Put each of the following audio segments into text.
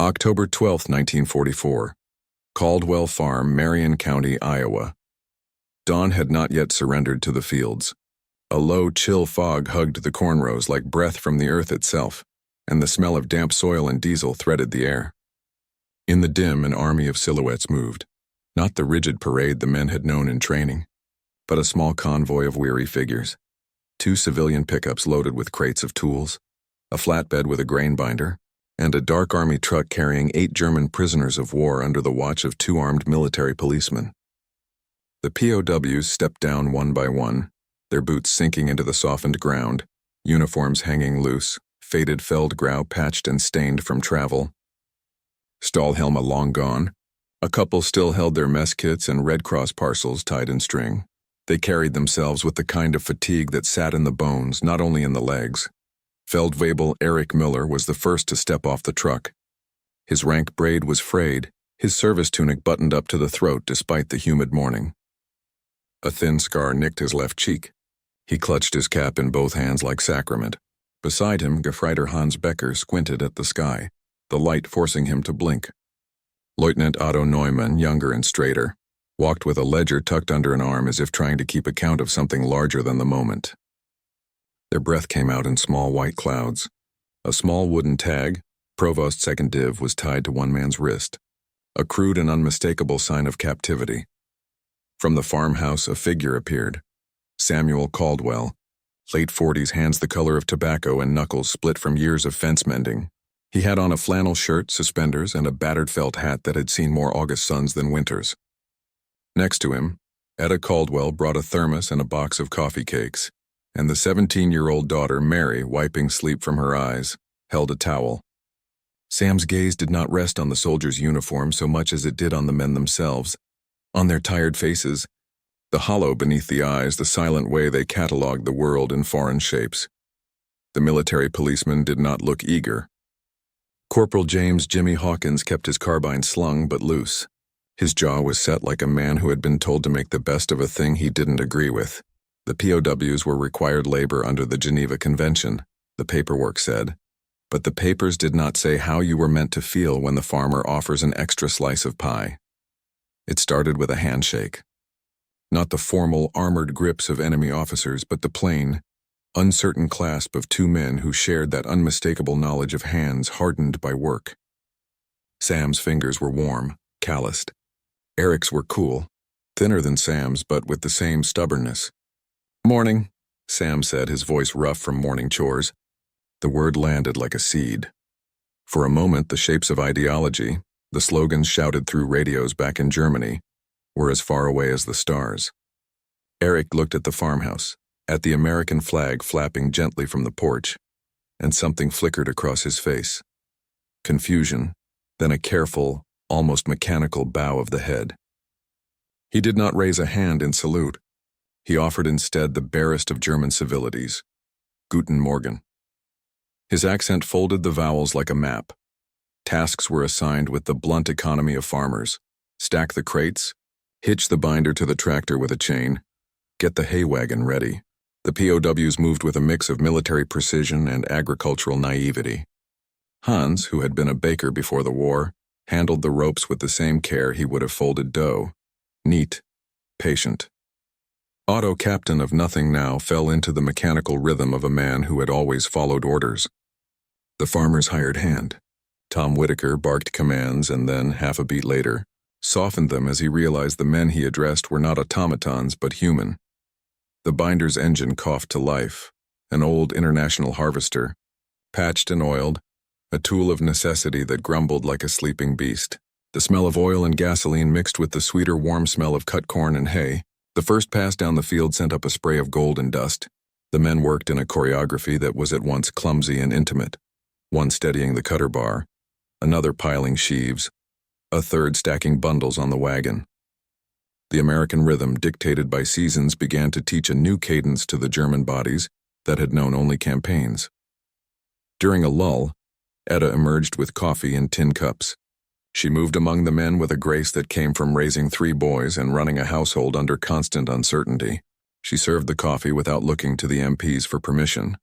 October 12, 1944. Caldwell Farm, Marion County, Iowa. Dawn had not yet surrendered to the fields. A low, chill fog hugged the corn rows like breath from the earth itself, and the smell of damp soil and diesel threaded the air. In the dim, an army of silhouettes moved, not the rigid parade the men had known in training, but a small convoy of weary figures. 2 civilian pickups loaded with crates of tools, a flatbed with a grain binder, and a dark army truck carrying 8 German prisoners of war under the watch of 2 armed military policemen. The POWs stepped down one by one, their boots sinking into the softened ground, uniforms hanging loose, faded feldgrau patched and stained from travel. Stahlhelme long gone. A couple still held their mess kits and Red Cross parcels tied in string. They carried themselves with the kind of fatigue that sat in the bones, not only in the legs. Feldwebel Erich Müller was the first to step off the truck. His rank braid was frayed, his service tunic buttoned up to the throat despite the humid morning. A thin scar nicked his left cheek. He clutched his cap in both hands like sacrament. Beside him, Gefreiter Hans Becker squinted at the sky, the light forcing him to blink. Leutnant Otto Neumann, younger and straighter, walked with a ledger tucked under an arm as if trying to keep account of something larger than the moment. Their breath came out in small white clouds. A small wooden tag, Provost 2nd Div, was tied to one man's wrist, a crude and unmistakable sign of captivity. From the farmhouse, a figure appeared. Samuel Caldwell, late 40s, hands the color of tobacco and knuckles split from years of fence mending. He had on a flannel shirt, suspenders, and a battered felt hat that had seen more August suns than winters. Next to him, Etta Caldwell brought a thermos and a box of coffee cakes, and the 17-year-old daughter, Mary, wiping sleep from her eyes, held a towel. Sam's gaze did not rest on the soldier's uniform so much as it did on the men themselves, on their tired faces, the hollow beneath the eyes, the silent way they catalogued the world in foreign shapes. The military policeman did not look eager. Corporal James Jimmy Hawkins kept his carbine slung but loose. His jaw was set like a man who had been told to make the best of a thing he didn't agree with. The POWs were required labor under the Geneva Convention, the paperwork said, but the papers did not say how you were meant to feel when the farmer offers an extra slice of pie. It started with a handshake. Not the formal, armored grips of enemy officers, but the plain, uncertain clasp of 2 men who shared that unmistakable knowledge of hands hardened by work. Sam's fingers were warm, calloused. Eric's were cool, thinner than Sam's, but with the same stubbornness. "Morning," Sam said, his voice rough from morning chores. The word landed like a seed. For a moment, the shapes of ideology, the slogans shouted through radios back in Germany, were as far away as the stars. Eric looked at the farmhouse, at the American flag flapping gently from the porch, and something flickered across his face. Confusion, then a careful, almost mechanical bow of the head. He did not raise a hand in salute. He offered instead the barest of German civilities, Guten Morgen. His accent folded the vowels like a map. Tasks were assigned with the blunt economy of farmers. Stack the crates, hitch the binder to the tractor with a chain, get the hay wagon ready. The POWs moved with a mix of military precision and agricultural naivety. Hans, who had been a baker before the war, handled the ropes with the same care he would have folded dough. Neat, patient. Otto, captain of nothing now, fell into the mechanical rhythm of a man who had always followed orders. The farmer's hired hand. Tom Whitaker barked commands and then, half a beat later, softened them as he realized the men he addressed were not automatons but human. The binder's engine coughed to life, an old international harvester, patched and oiled, a tool of necessity that grumbled like a sleeping beast. The smell of oil and gasoline mixed with the sweeter warm smell of cut corn and hay. The first pass down the field sent up a spray of gold and dust. The men worked in a choreography that was at once clumsy and intimate, one steadying the cutter bar, another piling sheaves, a third stacking bundles on the wagon. The American rhythm, dictated by seasons, began to teach a new cadence to the German bodies that had known only campaigns. During a lull, Etta emerged with coffee in tin cups. She moved among the men with a grace that came from raising 3 boys and running a household under constant uncertainty. She served the coffee without looking to the MPs for permission.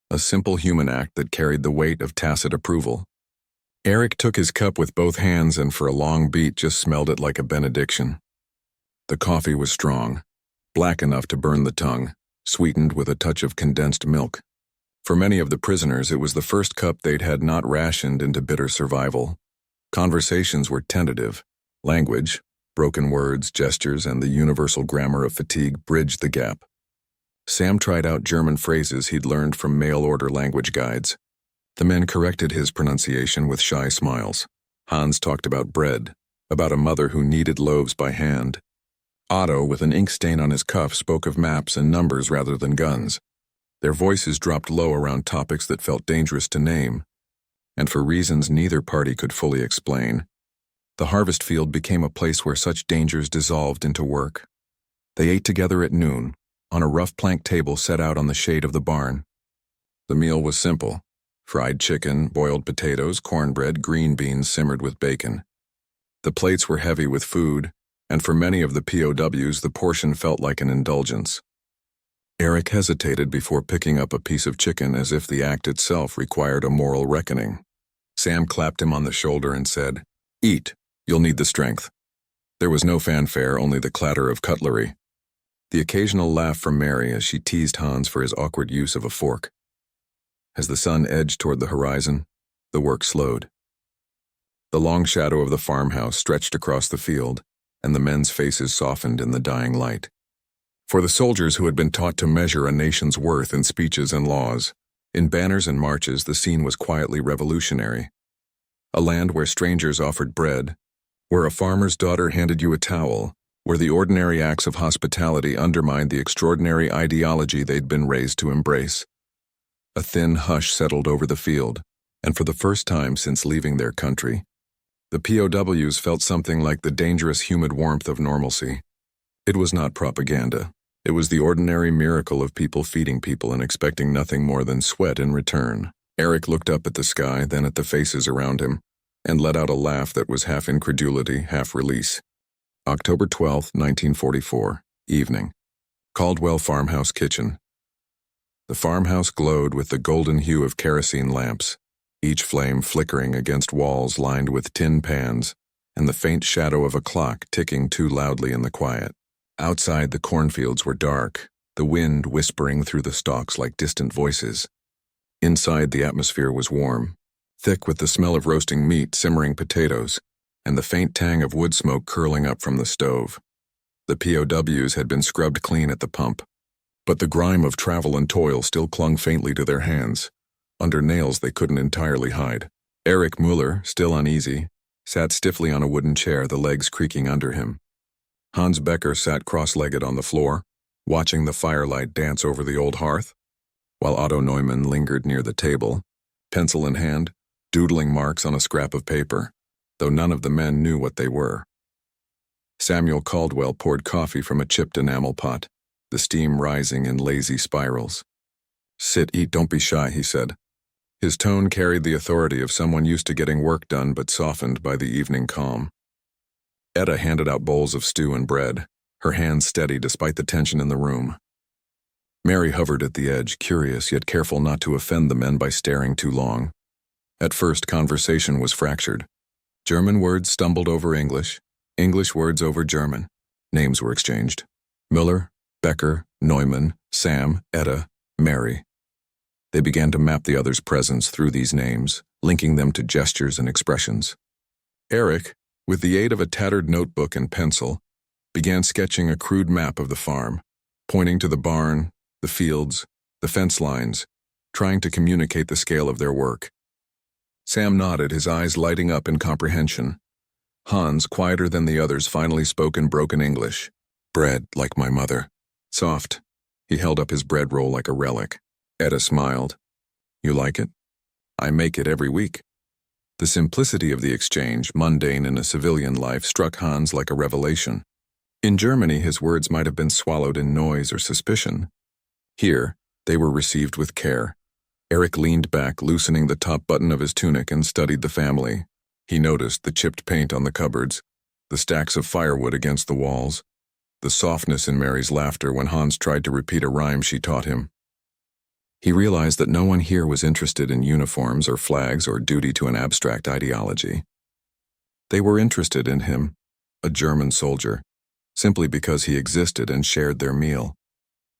A simple human act that carried the weight of tacit approval. Erich took his cup with both hands and for a long beat just smelled it like a benediction. The coffee was strong, black enough to burn the tongue, sweetened with a touch of condensed milk. For many of the prisoners, it was the first cup they'd had not rationed into bitter survival. Conversations were tentative. Language, broken words, gestures, and the universal grammar of fatigue bridged the gap. Sam tried out German phrases he'd learned from mail-order language guides. The men corrected his pronunciation with shy smiles. Hans talked about bread, about a mother who kneaded loaves by hand. Otto, with an ink stain on his cuff, spoke of maps and numbers rather than guns. Their voices dropped low around topics that felt dangerous to name, and for reasons neither party could fully explain. The harvest field became a place where such dangers dissolved into work. They ate together at noon, on a rough plank table set out on the shade of the barn. The meal was simple: fried chicken, boiled potatoes, cornbread, green beans simmered with bacon. The plates were heavy with food, and for many of the POWs the portion felt like an indulgence. Erich hesitated before picking up a piece of chicken as if the act itself required a moral reckoning. Sam clapped him on the shoulder and said, "Eat, you'll need the strength." There was no fanfare, only the clatter of cutlery. The occasional laugh from Mary as she teased Hans for his awkward use of a fork. As the sun edged toward the horizon, the work slowed. The long shadow of the farmhouse stretched across the field, and the men's faces softened in the dying light. For the soldiers who had been taught to measure a nation's worth in speeches and laws, in banners and marches, the scene was quietly revolutionary. A land where strangers offered bread, where a farmer's daughter handed you a towel, where the ordinary acts of hospitality undermined the extraordinary ideology they'd been raised to embrace. A thin hush settled over the field, and for the first time since leaving their country, the POWs felt something like the dangerous humid warmth of normalcy. It was not propaganda. It was the ordinary miracle of people feeding people and expecting nothing more than sweat in return. Erich looked up at the sky, then at the faces around him, and let out a laugh that was half incredulity, half release. October 12, 1944, evening. Caldwell Farmhouse kitchen. The farmhouse glowed with the golden hue of kerosene lamps, each flame flickering against walls lined with tin pans, and the faint shadow of a clock ticking too loudly in the quiet. Outside, the cornfields were dark, the wind whispering through the stalks like distant voices. Inside, the atmosphere was warm, thick with the smell of roasting meat, simmering potatoes, and the faint tang of wood smoke curling up from the stove. The POWs had been scrubbed clean at the pump, but the grime of travel and toil still clung faintly to their hands, under nails they couldn't entirely hide. Erich Müller, still uneasy, sat stiffly on a wooden chair, the legs creaking under him. Hans Becker sat cross-legged on the floor, watching the firelight dance over the old hearth, while Otto Neumann lingered near the table, pencil in hand, doodling marks on a scrap of paper, though none of the men knew what they were. Samuel Caldwell poured coffee from a chipped enamel pot, the steam rising in lazy spirals. "Sit, eat, don't be shy," he said. His tone carried the authority of someone used to getting work done but softened by the evening calm. Etta handed out bowls of stew and bread, her hands steady despite the tension in the room. Mary hovered at the edge, curious yet careful not to offend the men by staring too long. At first, conversation was fractured. German words stumbled over English, English words over German. Names were exchanged. Müller, Becker, Neumann, Sam, Etta, Mary. They began to map the other's presence through these names, linking them to gestures and expressions. Erich, with the aid of a tattered notebook and pencil, began sketching a crude map of the farm, pointing to the barn, the fields, the fence lines, trying to communicate the scale of their work. Sam nodded, his eyes lighting up in comprehension. Hans, quieter than the others, finally spoke in broken English. "Bread, like my mother. Soft." He held up his bread roll like a relic. Etta smiled. "You like it? I make it every week." The simplicity of the exchange, mundane in a civilian life, struck Hans like a revelation. In Germany, his words might have been swallowed in noise or suspicion. Here, they were received with care. Erich leaned back, loosening the top button of his tunic, and studied the family. He noticed the chipped paint on the cupboards, the stacks of firewood against the walls, the softness in Mary's laughter when Hans tried to repeat a rhyme she taught him. He realized that no one here was interested in uniforms or flags or duty to an abstract ideology. They were interested in him, a German soldier, simply because he existed and shared their meal.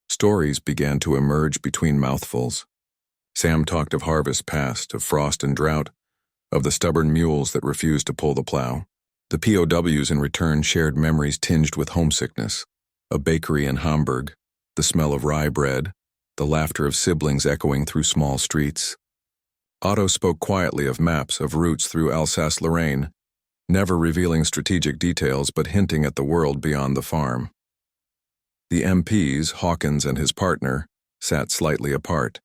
Stories began to emerge between mouthfuls. Sam talked of harvest past, of frost and drought, of the stubborn mules that refused to pull the plow. The POWs in return shared memories tinged with homesickness, a bakery in Hamburg, the smell of rye bread, the laughter of siblings echoing through small streets. Otto spoke quietly of maps of routes through Alsace-Lorraine, never revealing strategic details but hinting at the world beyond the farm. The MPs, Hawkins and his partner, sat slightly apart.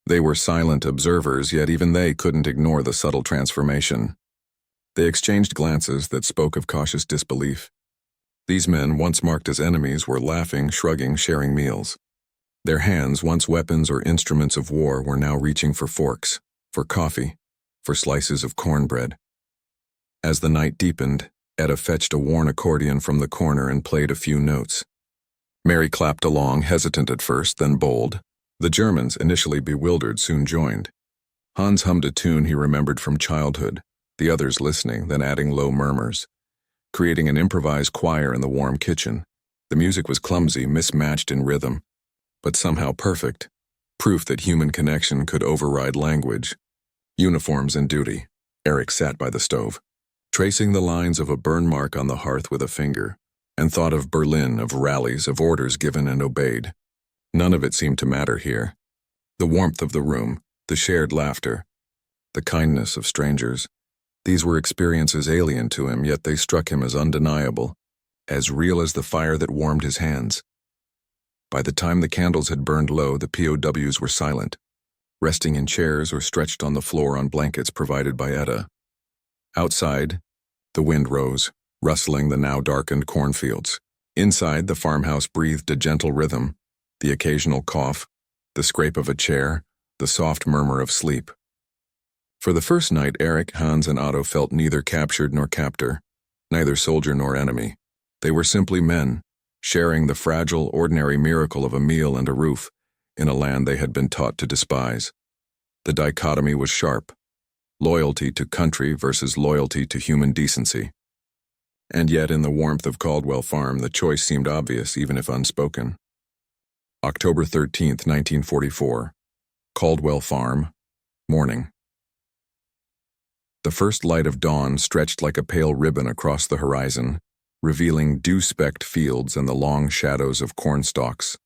They were silent observers, yet even they couldn't ignore the subtle transformation. They exchanged glances that spoke of cautious disbelief. These men, once marked as enemies, were laughing, shrugging, sharing meals. Their hands, once weapons or instruments of war, were now reaching for forks, for coffee, for slices of cornbread. As the night deepened, Etta fetched a worn accordion from the corner and played a few notes. Mary clapped along, hesitant at first, then bold. The Germans, initially bewildered, soon joined. Hans hummed a tune he remembered from childhood, the others listening, then adding low murmurs, creating an improvised choir in the warm kitchen. The music was clumsy, mismatched in rhythm, but somehow perfect, proof that human connection could override language. Uniforms and duty. Erich sat by the stove, tracing the lines of a burn mark on the hearth with a finger, and thought of Berlin, of rallies, of orders given and obeyed. None of it seemed to matter here. The warmth of the room, the shared laughter, the kindness of strangers, these were experiences alien to him, yet they struck him as undeniable, as real as the fire that warmed his hands. By the time the candles had burned low, the POWs were silent, resting in chairs or stretched on the floor on blankets provided by Etta. Outside, the wind rose, rustling the now darkened cornfields. Inside, the farmhouse breathed a gentle rhythm, the occasional cough, the scrape of a chair, the soft murmur of sleep. For the first night, Erich, Hans, and Otto felt neither captured nor captor, neither soldier nor enemy. They were simply men, sharing the fragile, ordinary miracle of a meal and a roof in a land they had been taught to despise. The dichotomy was sharp, loyalty to country versus loyalty to human decency. And yet, in the warmth of Caldwell Farm, the choice seemed obvious, even if unspoken. October 13th, 1944. Caldwell Farm, morning. The first light of dawn stretched like a pale ribbon across the horizon, revealing dew-specked fields and the long shadows of cornstalks.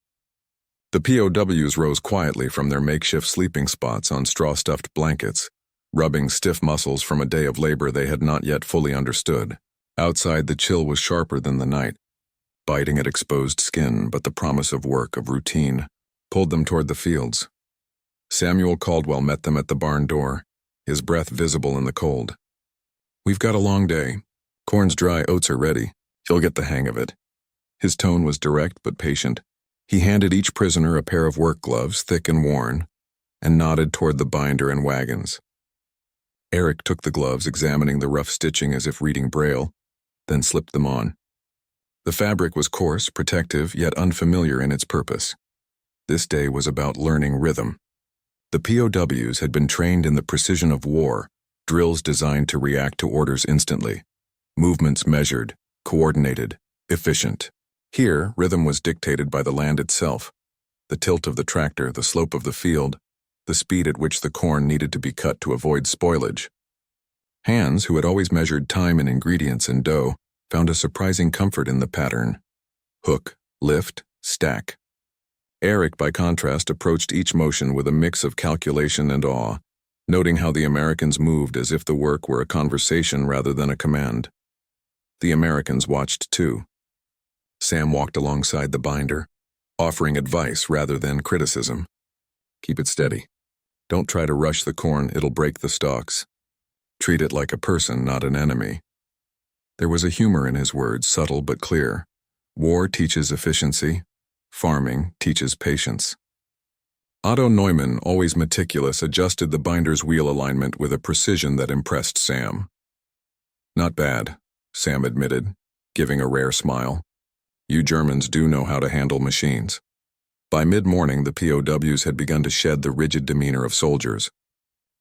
The POWs rose quietly from their makeshift sleeping spots on straw-stuffed blankets, rubbing stiff muscles from a day of labor they had not yet fully understood. Outside, the chill was sharper than the night, biting at exposed skin, but the promise of work, of routine, pulled them toward the fields. Samuel Caldwell met them at the barn door, his breath visible in the cold. "We've got a long day. Corn's dry, oats are ready. You'll get the hang of it." His tone was direct but patient. He handed each prisoner a pair of work gloves, thick and worn, and nodded toward the binder and wagons. Erich took the gloves, examining the rough stitching as if reading Braille, then slipped them on. The fabric was coarse, protective, yet unfamiliar in its purpose. This day was about learning rhythm. The POWs had been trained in the precision of war, drills designed to react to orders instantly, movements measured, coordinated, efficient. Here, rhythm was dictated by the land itself, the tilt of the tractor, the slope of the field, the speed at which the corn needed to be cut to avoid spoilage. Hans, who had always measured time in ingredients and dough, found a surprising comfort in the pattern. Hook, lift, stack. Erich, by contrast, approached each motion with a mix of calculation and awe, noting how the Americans moved as if the work were a conversation rather than a command. The Americans watched too. Sam walked alongside the binder, offering advice rather than criticism. "Keep it steady. Don't try to rush the corn, it'll break the stalks. Treat it like a person, not an enemy." There was a humor in his words, subtle but clear. War teaches efficiency. Farming teaches patience. Otto Neumann, always meticulous, adjusted the binder's wheel alignment with a precision that impressed Sam. "Not bad," Sam admitted, giving a rare smile. "You Germans do know how to handle machines." By mid-morning, the POWs had begun to shed the rigid demeanor of soldiers.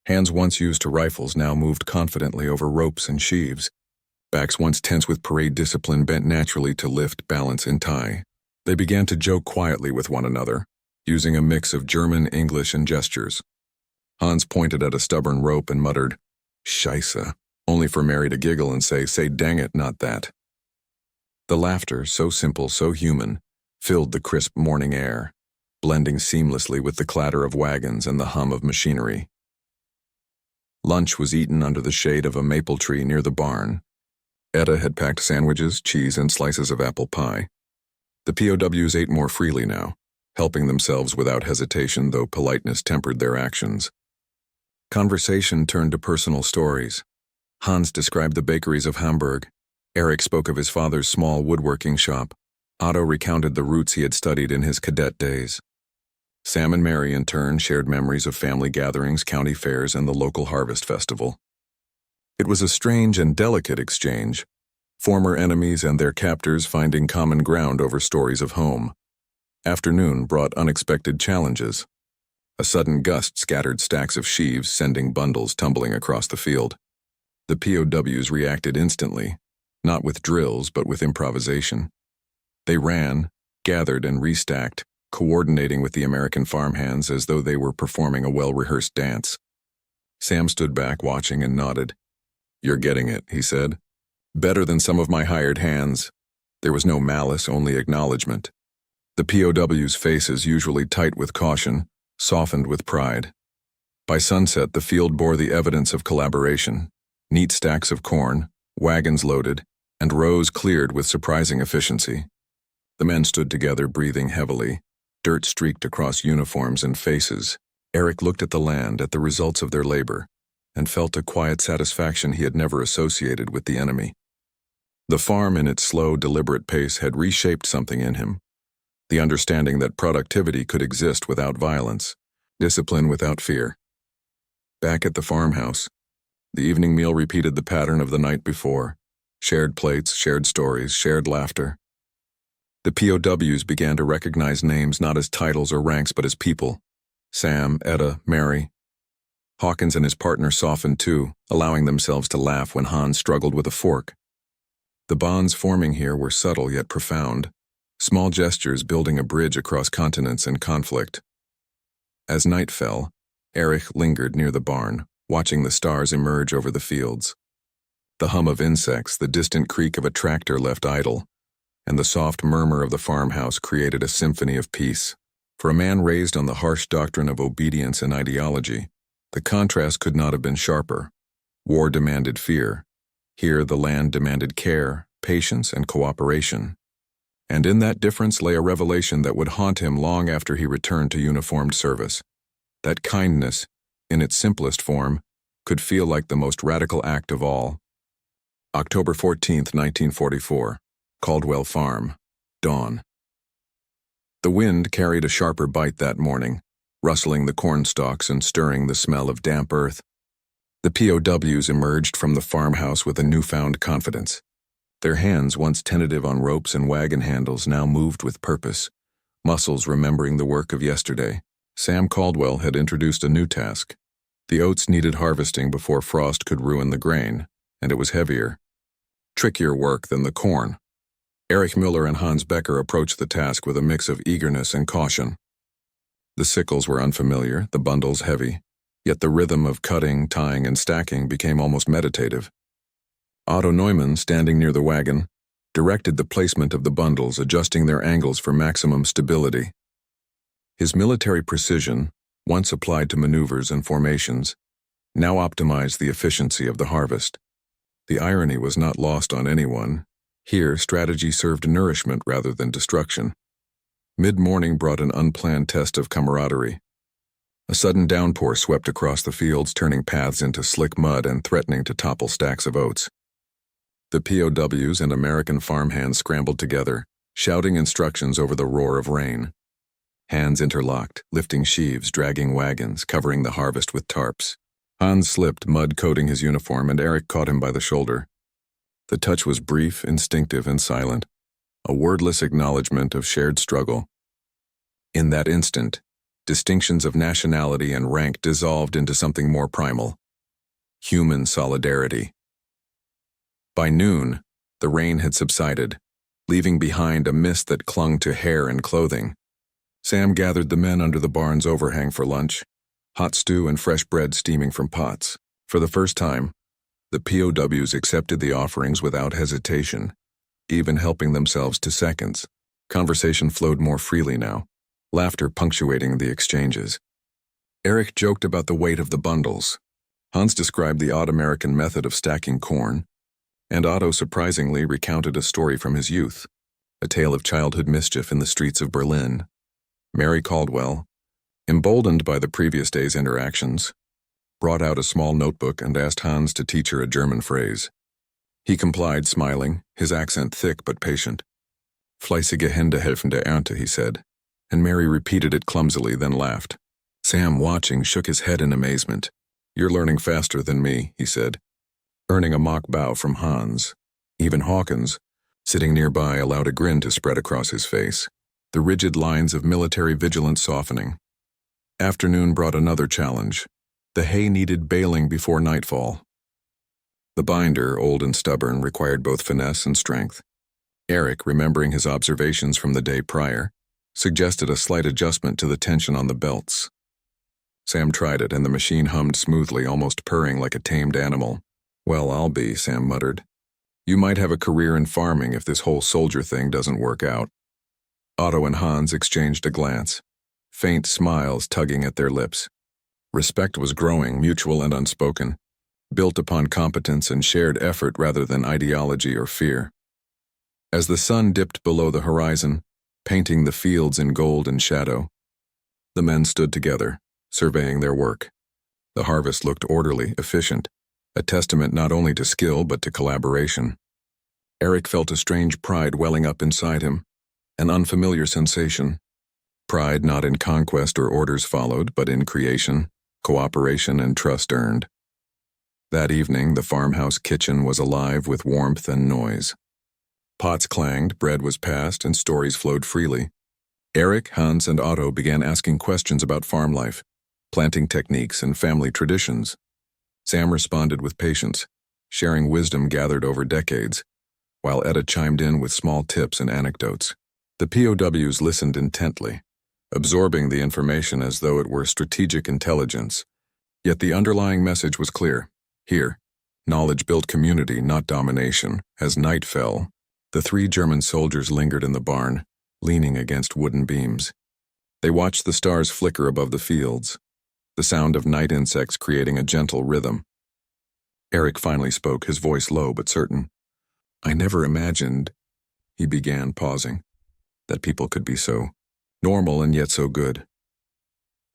Hands once used to rifles now moved confidently over ropes and sheaves. Backs once tense with parade discipline bent naturally to lift, balance, and tie. They began to joke quietly with one another, using a mix of German, English, and gestures. Hans pointed at a stubborn rope and muttered, "Scheisse," only for Mary to giggle and say dang it, not that. The laughter, so simple, so human, filled the crisp morning air, blending seamlessly with the clatter of wagons and the hum of machinery. Lunch was eaten under the shade of a maple tree near the barn. Etta had packed sandwiches, cheese, and slices of apple pie. The POWs ate more freely now, helping themselves without hesitation, though politeness tempered their actions. Conversation turned to personal stories. Hans described the bakeries of Hamburg. Erich spoke of his father's small woodworking shop. Otto recounted the routes he had studied in his cadet days. Sam and Mary, in turn, shared memories of family gatherings, county fairs, and the local harvest festival. It was a strange and delicate exchange, former enemies and their captors finding common ground over stories of home. Afternoon brought unexpected challenges. A sudden gust scattered stacks of sheaves, sending bundles tumbling across the field. The POWs reacted instantly, not with drills but with improvisation. They ran, gathered, and restacked, coordinating with the American farmhands as though they were performing a well-rehearsed dance. Sam stood back watching and nodded. "You're getting it," he said. "Better than some of my hired hands." There was no malice, only acknowledgement. The POWs' faces, usually tight with caution, softened with pride. By sunset, the field bore the evidence of collaboration: neat stacks of corn, wagons loaded, and rows cleared with surprising efficiency. The men stood together, breathing heavily. Dirt streaked across uniforms and faces. Erich looked at the land, at the results of their labor, and felt a quiet satisfaction he had never associated with the enemy. The farm, in its slow, deliberate pace, had reshaped something in him. The understanding that productivity could exist without violence, discipline without fear. Back at the farmhouse, the evening meal repeated the pattern of the night before: shared plates, shared stories, shared laughter. The POWs began to recognize names not as titles or ranks but as people: Sam, Etta, Mary. Hawkins and his partner softened too, allowing themselves to laugh when Hans struggled with a fork. The bonds forming here were subtle yet profound, small gestures building a bridge across continents and conflict. As night fell, Erich lingered near the barn, watching the stars emerge over the fields. The hum of insects, the distant creak of a tractor left idle, and the soft murmur of the farmhouse created a symphony of peace. For a man raised on the harsh doctrine of obedience and ideology, the contrast could not have been sharper. War demanded fear. Here the land demanded care, patience, and cooperation. And in that difference lay a revelation that would haunt him long after he returned to uniformed service. That kindness, in its simplest form, could feel like the most radical act of all. October 14, 1944. Caldwell Farm. Dawn. The wind carried a sharper bite that morning, rustling the corn stalks and stirring the smell of damp earth. The POWs emerged from the farmhouse with a newfound confidence. Their hands, once tentative on ropes and wagon handles, now moved with purpose, muscles remembering the work of yesterday. Sam Caldwell had introduced a new task. The oats needed harvesting before frost could ruin the grain, and it was heavier, trickier work than the corn. Erich Müller and Hans Becker approached the task with a mix of eagerness and caution. The sickles were unfamiliar, the bundles heavy, yet the rhythm of cutting, tying, and stacking became almost meditative. Otto Neumann, standing near the wagon, directed the placement of the bundles, adjusting their angles for maximum stability. His military precision, once applied to maneuvers and formations, now optimized the efficiency of the harvest. The irony was not lost on anyone. Here, strategy served nourishment rather than destruction. Mid-morning brought an unplanned test of camaraderie. A sudden downpour swept across the fields, turning paths into slick mud and threatening to topple stacks of oats. The POWs and American farmhands scrambled together, shouting instructions over the roar of rain. Hands interlocked, lifting sheaves, dragging wagons, covering the harvest with tarps. Hans slipped, mud coating his uniform, and Erich caught him by the shoulder. The touch was brief, instinctive, and silent, a wordless acknowledgement of shared struggle. In that instant, distinctions of nationality and rank dissolved into something more primal: human solidarity. By noon, the rain had subsided, leaving behind a mist that clung to hair and clothing. Sam gathered the men under the barn's overhang for lunch, hot stew and fresh bread steaming from pots. For the first time, the POWs accepted the offerings without hesitation, even helping themselves to seconds. Conversation flowed more freely now, laughter punctuating the exchanges. Erich joked about the weight of the bundles. Hans described the odd American method of stacking corn, and Otto surprisingly recounted a story from his youth, a tale of childhood mischief in the streets of Berlin. Mary Caldwell, emboldened by the previous day's interactions, brought out a small notebook and asked Hans to teach her a German phrase. He complied, smiling, his accent thick but patient. Fleißige Hände helfen der Ernte, he said, and Mary repeated it clumsily, then laughed. Sam, watching, shook his head in amazement. You're learning faster than me, he said, earning a mock bow from Hans. Even Hawkins, sitting nearby, allowed a grin to spread across his face, the rigid lines of military vigilance softening. Afternoon brought another challenge. The hay needed baling before nightfall. The binder, old and stubborn, required both finesse and strength. Erich, remembering his observations from the day prior, suggested a slight adjustment to the tension on the belts. Sam tried it, and the machine hummed smoothly, almost purring like a tamed animal. Well, I'll be, Sam muttered. You might have a career in farming if this whole soldier thing doesn't work out. Otto and Hans exchanged a glance, faint smiles tugging at their lips. Respect was growing, mutual and unspoken, built upon competence and shared effort rather than ideology or fear. As the sun dipped below the horizon, painting the fields in gold and shadow, the men stood together, surveying their work. The harvest looked orderly, efficient, a testament not only to skill but to collaboration. Erich felt a strange pride welling up inside him, an unfamiliar sensation. Pride not in conquest or orders followed, but in creation, cooperation, and trust earned. That evening, the farmhouse kitchen was alive with warmth and noise. Pots clanged, bread was passed, and stories flowed freely. Erich, Hans, and Otto began asking questions about farm life, planting techniques, and family traditions. Sam responded with patience, sharing wisdom gathered over decades, while Etta chimed in with small tips and anecdotes. The POWs listened intently, absorbing the information as though it were strategic intelligence. Yet the underlying message was clear. Here, knowledge built community, not domination. As night fell, the 3 German soldiers lingered in the barn, leaning against wooden beams. They watched the stars flicker above the fields, the sound of night insects creating a gentle rhythm. Erich finally spoke, his voice low but certain. I never imagined, he began, pausing, that people could be so normal and yet so good.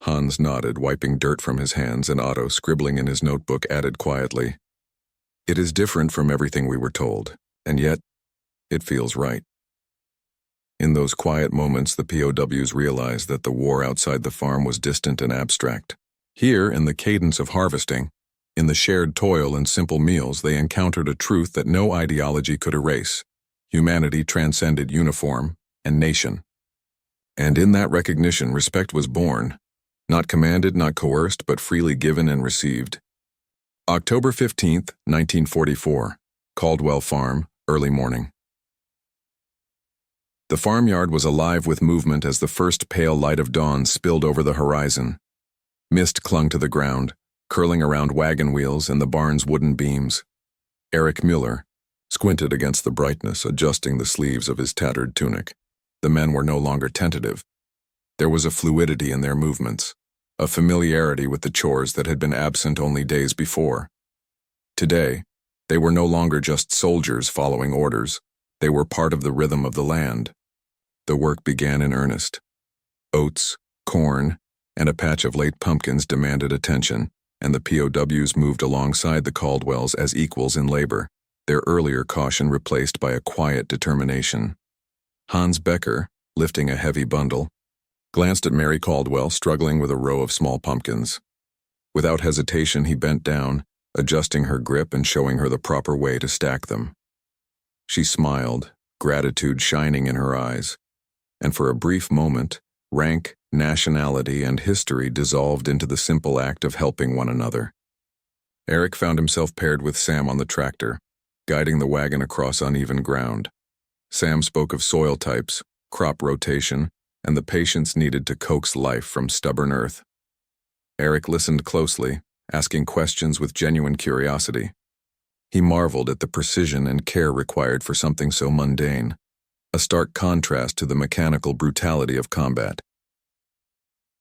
Hans nodded, wiping dirt from his hands, and Otto, scribbling in his notebook, added quietly, It is different from everything we were told, and yet it feels right. In those quiet moments, the POWs realized that the war outside the farm was distant and abstract. Here, in the cadence of harvesting, in the shared toil and simple meals, they encountered a truth that no ideology could erase. Humanity transcended uniform and nation. And in that recognition, respect was born, not commanded, not coerced, but freely given and received. October 15th, 1944, Caldwell Farm, early morning. The farmyard was alive with movement as the first pale light of dawn spilled over the horizon. Mist clung to the ground, curling around wagon wheels and the barn's wooden beams. Erich Müller squinted against the brightness, adjusting the sleeves of his tattered tunic. The men were no longer tentative. There was a fluidity in their movements, a familiarity with the chores that had been absent only days before. Today, they were no longer just soldiers following orders. They were part of the rhythm of the land. The work began in earnest. Oats, corn, and a patch of late pumpkins demanded attention, and the POWs moved alongside the Caldwells as equals in labor, their earlier caution replaced by a quiet determination. Hans Becker, lifting a heavy bundle, glanced at Mary Caldwell struggling with a row of small pumpkins. Without hesitation, he bent down, adjusting her grip and showing her the proper way to stack them. She smiled, gratitude shining in her eyes, and for a brief moment, Rank, nationality, and history dissolved into the simple act of helping one another. Erich found himself paired with Sam on the tractor, guiding the wagon across uneven ground. Sam spoke of soil types, crop rotation, and the patience needed to coax life from stubborn earth. Erich listened closely, asking questions with genuine curiosity. He marveled at the precision and care required for something so mundane, a stark contrast to the mechanical brutality of combat.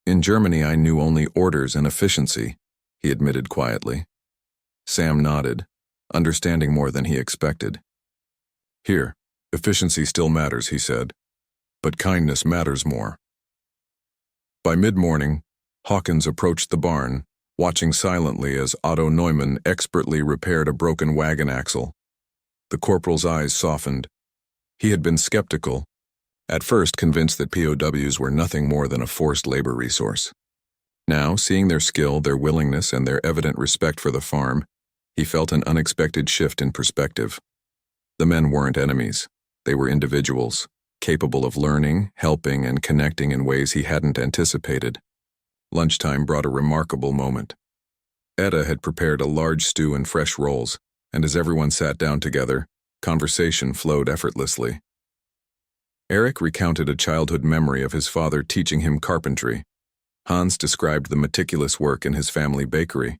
"In Germany, I knew only orders and efficiency," he admitted quietly. Sam nodded, understanding more than he expected. "Here, efficiency still matters," he said, "but kindness matters more." By mid-morning, Hawkins approached the barn, watching silently as Otto Neumann expertly repaired a broken wagon axle. The corporal's eyes softened. He had been skeptical, at first convinced that POWs were nothing more than a forced labor resource. Now, seeing their skill, their willingness, and their evident respect for the farm, he felt an unexpected shift in perspective. The men weren't enemies. They were individuals, capable of learning, helping, and connecting in ways he hadn't anticipated. Lunchtime brought a remarkable moment. Etta had prepared a large stew and fresh rolls, and as everyone sat down together, conversation flowed effortlessly. Erich recounted a childhood memory of his father teaching him carpentry. Hans described the meticulous work in his family bakery.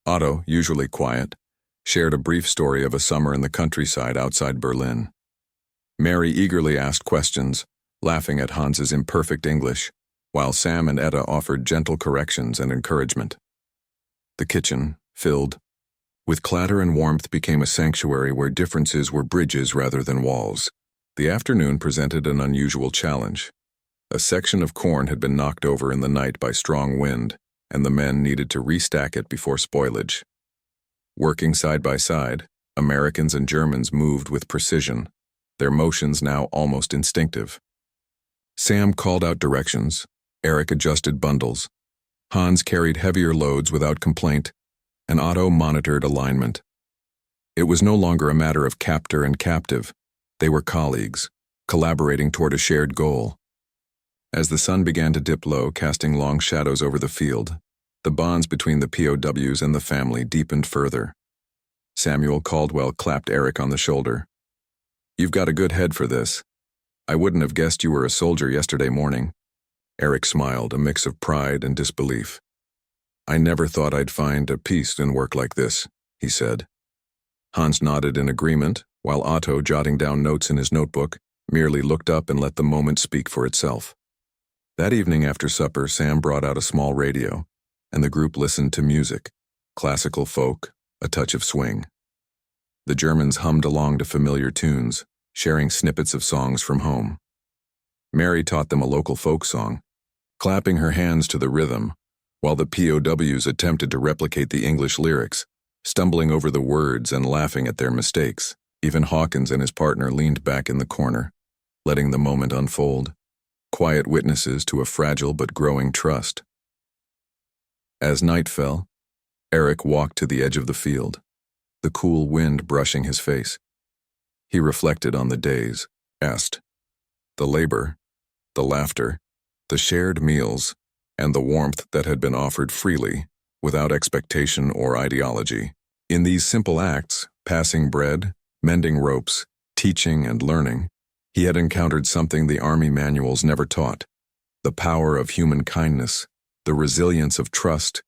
Otto, usually quiet, shared a brief story of a summer in the countryside outside Berlin. Mary eagerly asked questions, laughing at Hans's imperfect English, while Sam and Etta offered gentle corrections and encouragement. The kitchen, filled with clatter and warmth, became a sanctuary where differences were bridges rather than walls. The afternoon presented an unusual challenge. A section of corn had been knocked over in the night by strong wind, and the men needed to restack it before spoilage. Working side by side, Americans and Germans moved with precision, their motions now almost instinctive. Sam called out directions, Erich adjusted bundles, Hans carried heavier loads without complaint, and Otto monitored alignment. It was no longer a matter of captor and captive. They were colleagues, collaborating toward a shared goal. As the sun began to dip low, casting long shadows over the field, the bonds between the POWs and the family deepened further. Samuel Caldwell clapped Erich on the shoulder. "You've got a good head for this. I wouldn't have guessed you were a soldier yesterday morning." Erich smiled, a mix of pride and disbelief. "I never thought I'd find a peace in work like this," he said. Hans nodded in agreement, while Otto, jotting down notes in his notebook, merely looked up and let the moment speak for itself. That evening after supper, Sam brought out a small radio, and the group listened to music, classical folk, a touch of swing. The Germans hummed along to familiar tunes, sharing snippets of songs from home. Mary taught them a local folk song, clapping her hands to the rhythm, while the POWs attempted to replicate the English lyrics, stumbling over the words and laughing at their mistakes. Even Hawkins and his partner leaned back in the corner, letting the moment unfold, quiet witnesses to a fragile but growing trust. As night fell, Erich walked to the edge of the field, the cool wind brushing his face. He reflected on the days, asked, the labor, the laughter, the shared meals, and the warmth that had been offered freely, without expectation or ideology. In these simple acts, passing bread, mending ropes, teaching and learning, he had encountered something the Army manuals never taught: the power of human kindness, the resilience of trust,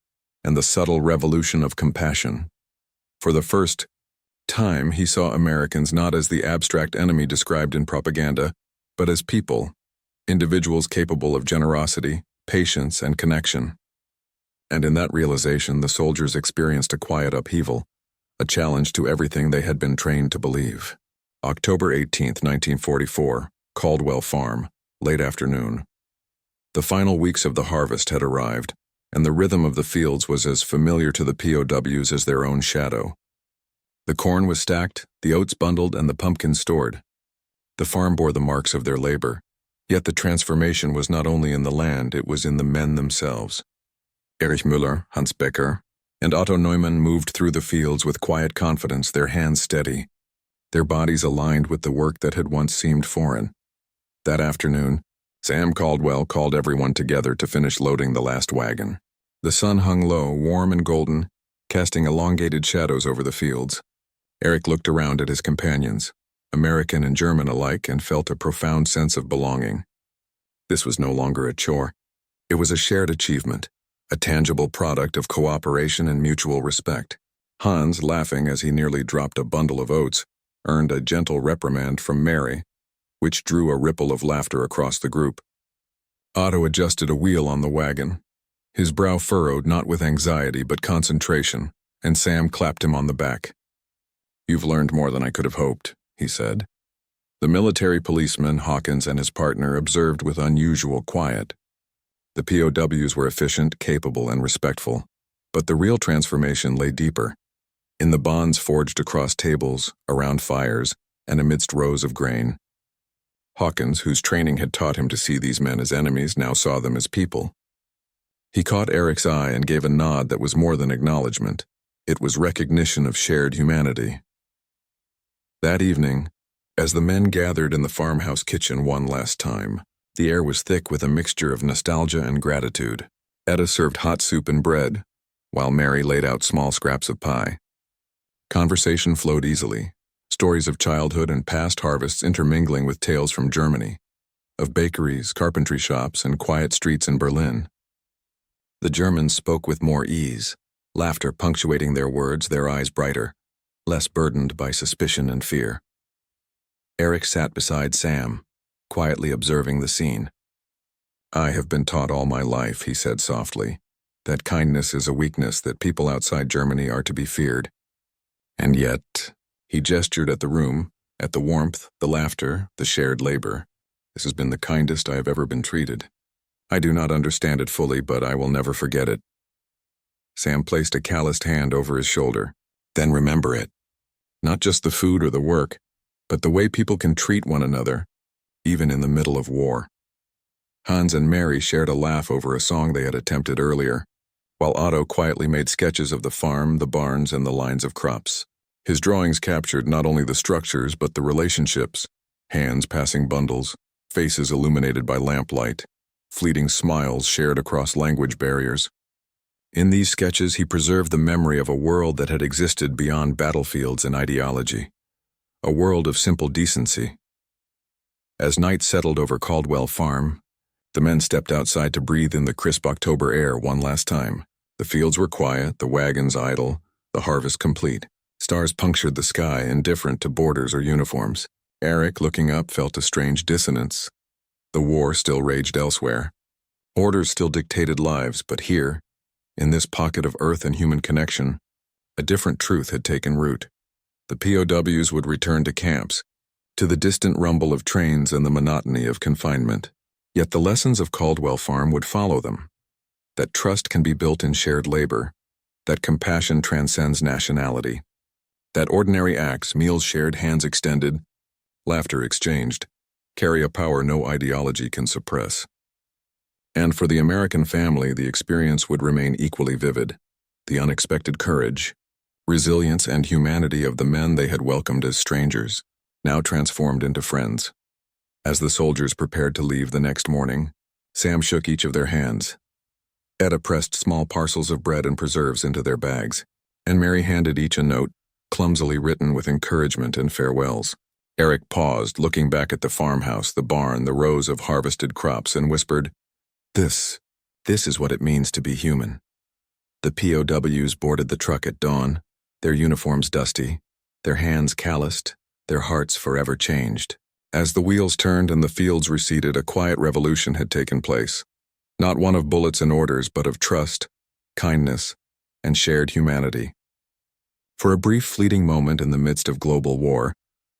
and the subtle revolution of compassion. For the first time, he saw Americans not as the abstract enemy described in propaganda, but as people, individuals capable of generosity, patience, and connection. And in that realization, the soldiers experienced a quiet upheaval, a challenge to everything they had been trained to believe. October 18, 1944, Caldwell Farm, late afternoon. The final weeks of the harvest had arrived, and the rhythm of the fields was as familiar to the POWs as their own shadow. The corn was stacked, the oats bundled, and the pumpkins stored. The farm bore the marks of their labor, yet the transformation was not only in the land, it was in the men themselves. Erich Müller, Hans Becker, and Otto Neumann moved through the fields with quiet confidence, their hands steady, their bodies aligned with the work that had once seemed foreign. That afternoon, Sam Caldwell called everyone together to finish loading the last wagon. The sun hung low, warm and golden, casting elongated shadows over the fields. Erich looked around at his companions, American and German alike, and felt a profound sense of belonging. This was no longer a chore. It was a shared achievement, a tangible product of cooperation and mutual respect. Hans, laughing as he nearly dropped a bundle of oats, earned a gentle reprimand from Mary, which drew a ripple of laughter across the group. Otto adjusted a wheel on the wagon, his brow furrowed not with anxiety but concentration, and Sam clapped him on the back. "You've learned more than I could have hoped," he said. The military policeman, Hawkins, and his partner observed with unusual quiet. The POWs were efficient, capable, and respectful, but the real transformation lay deeper, in the bonds forged across tables, around fires, and amidst rows of grain. Hawkins, whose training had taught him to see these men as enemies, now saw them as people. He caught Erich's eye and gave a nod that was more than acknowledgement. It was recognition of shared humanity. That evening, as the men gathered in the farmhouse kitchen one last time, the air was thick with a mixture of nostalgia and gratitude. Etta served hot soup and bread, while Mary laid out small scraps of pie. Conversation flowed easily, stories of childhood and past harvests intermingling with tales from Germany, of bakeries, carpentry shops, and quiet streets in Berlin. The Germans spoke with more ease, laughter punctuating their words, their eyes brighter, less burdened by suspicion and fear. Erich sat beside Sam, quietly observing the scene. "I have been taught all my life," he said softly, "that kindness is a weakness, that people outside Germany are to be feared. And yet," he gestured at the room, at the warmth, the laughter, the shared labor, "this has been the kindest I have ever been treated. I do not understand it fully, but I will never forget it." Sam placed a calloused hand over his shoulder. "Then remember it. Not just the food or the work, but the way people can treat one another, even in the middle of war." Hans and Mary shared a laugh over a song they had attempted earlier, while Otto quietly made sketches of the farm, the barns, and the lines of crops. His drawings captured not only the structures but the relationships, hands passing bundles, faces illuminated by lamplight, fleeting smiles shared across language barriers. In these sketches he preserved the memory of a world that had existed beyond battlefields and ideology, a world of simple decency. As night settled over Caldwell Farm, the men stepped outside to breathe in the crisp October air one last time. The fields were quiet, the wagons idle, the harvest complete. Stars punctured the sky, indifferent to borders or uniforms. Erich, looking up, felt a strange dissonance. The war still raged elsewhere. Orders still dictated lives, but here, in this pocket of earth and human connection, a different truth had taken root. The POWs would return to camps, to the distant rumble of trains and the monotony of confinement. Yet the lessons of Caldwell Farm would follow them. That trust can be built in shared labor, that compassion transcends nationality, that ordinary acts, meals shared, hands extended, laughter exchanged, carry a power no ideology can suppress. And for the American family, the experience would remain equally vivid. The unexpected courage, resilience, and humanity of the men they had welcomed as strangers, now transformed into friends. As the soldiers prepared to leave the next morning, Sam shook each of their hands. Etta pressed small parcels of bread and preserves into their bags, and Mary handed each a note, clumsily written with encouragement and farewells. Erich paused, looking back at the farmhouse, the barn, the rows of harvested crops, and whispered, This is what it means to be human." The POWs boarded the truck at dawn, their uniforms dusty, their hands calloused, their hearts forever changed. As the wheels turned and the fields receded, a quiet revolution had taken place. Not one of bullets and orders, but of trust, kindness, and shared humanity. For a brief fleeting moment in the midst of global war,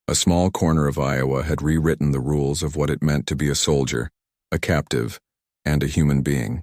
a small corner of Iowa had rewritten the rules of what it meant to be a soldier, a captive, and a human being.